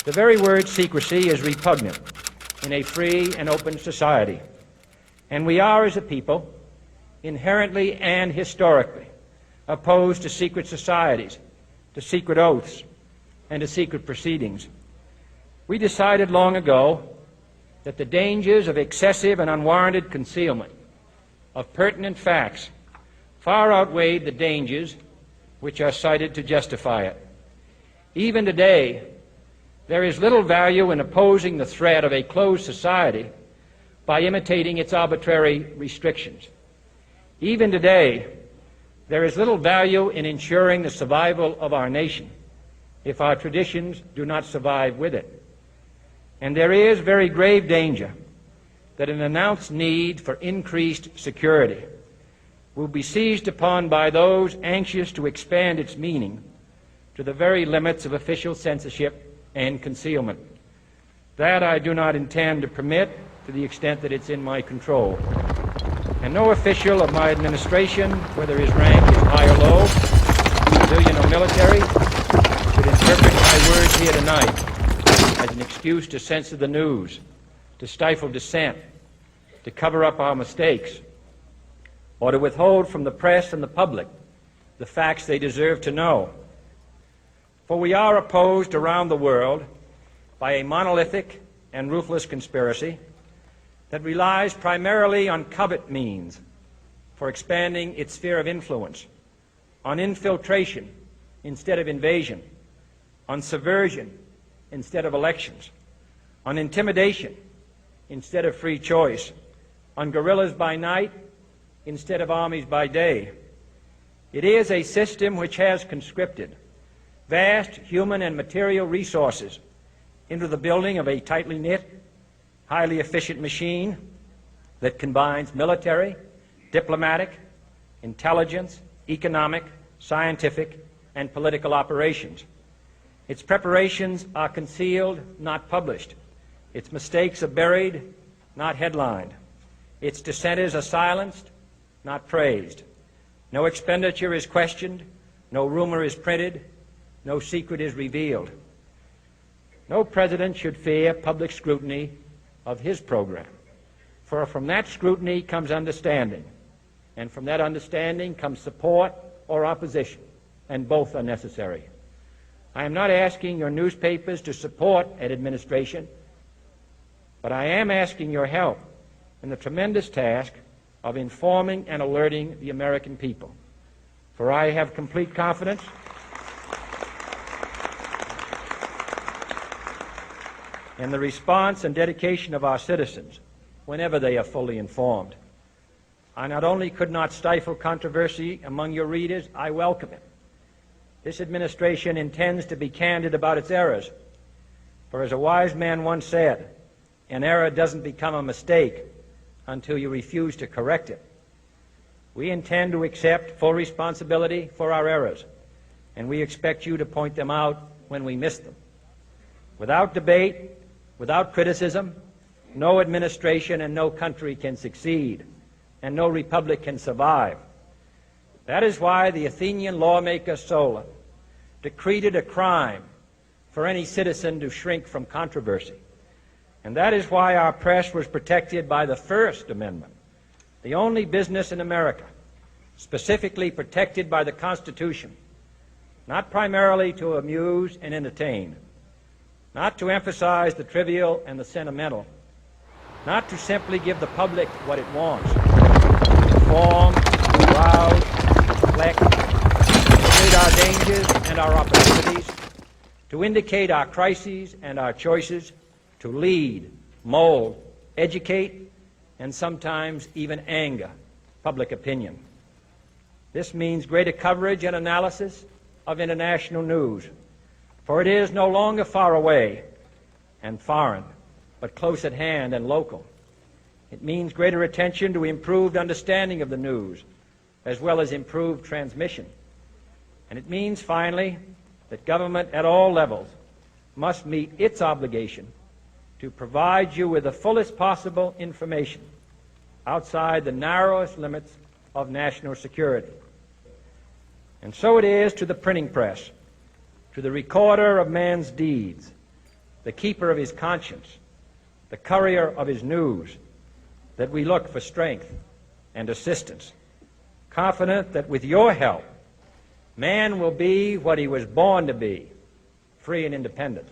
The very word secrecy is repugnant in a free and open society, and we are, as a people, inherently and historically opposed to secret societies, to secret oaths, and to secret proceedings. We decided long ago that the dangers of excessive and unwarranted concealment of pertinent facts far outweighed the dangers which are cited to justify it. Even today, there is little value in opposing the threat of a closed society by imitating its arbitrary restrictions. Even today, there is little value in ensuring the survival of our nation if our traditions do not survive with it. And there is very grave danger that an announced need for increased security will be seized upon by those anxious to expand its meaning to the very limits of official censorship and concealment. That I do not intend to permit to the extent that it's in my control. And no official of my administration, whether his rank is high or low, civilian or military, should interpret my words here tonight as an excuse to censor the news, to stifle dissent, to cover up our mistakes, or to withhold from the press and the public the facts they deserve to know. For we are opposed around the world by a monolithic and ruthless conspiracy that relies primarily on covert means for expanding its sphere of influence, on infiltration instead of invasion, on subversion instead of elections, on intimidation instead of free choice, on guerrillas by night instead of armies by day. It is a system which has conscripted vast human and material resources into the building of a tightly knit, highly efficient machine that combines military, diplomatic, intelligence, economic, scientific, and political operations. Its preparations are concealed, not published. Its mistakes are buried, not headlined. Its dissenters are silenced, not praised. No expenditure is questioned, no rumor is printed, no secret is revealed. No president should fear public scrutiny of his program, for from that scrutiny comes understanding, and from that understanding comes support or opposition, and both are necessary. I am not asking your newspapers to support an administration, but I am asking your help in the tremendous task of informing and alerting the American people. For I have complete confidence in the response and dedication of our citizens whenever they are fully informed. I not only could not stifle controversy among your readers, I welcome it. This administration intends to be candid about its errors. For as a wise man once said, an error doesn't become a mistake until you refuse to correct it. We intend to accept full responsibility for our errors, and we expect you to point them out when we miss them. Without debate, without criticism, no administration and no country can succeed, and no republic can survive. That is why the Athenian lawmaker Solon decreed it a crime for any citizen to shrink from controversy. And that is why our press was protected by the First Amendment, the only business in America specifically protected by the Constitution, not primarily to amuse and entertain, not to emphasize the trivial and the sentimental, not to simply give the public what it wants, to inform, to arouse, to reflect, to state our dangers and our opportunities, to indicate our crises and our choices, to lead, mold, educate, and sometimes even anger public opinion. This means greater coverage and analysis of international news, for it is no longer far away and foreign, but close at hand and local. It means greater attention to improved understanding of the news, as well as improved transmission. And it means, finally, that government at all levels must meet its obligation to provide you with the fullest possible information outside the narrowest limits of national security. And so it is to the printing press, to the recorder of man's deeds, the keeper of his conscience, the courier of his news, that we look for strength and assistance, confident that with your help, man will be what he was born to be, free and independent.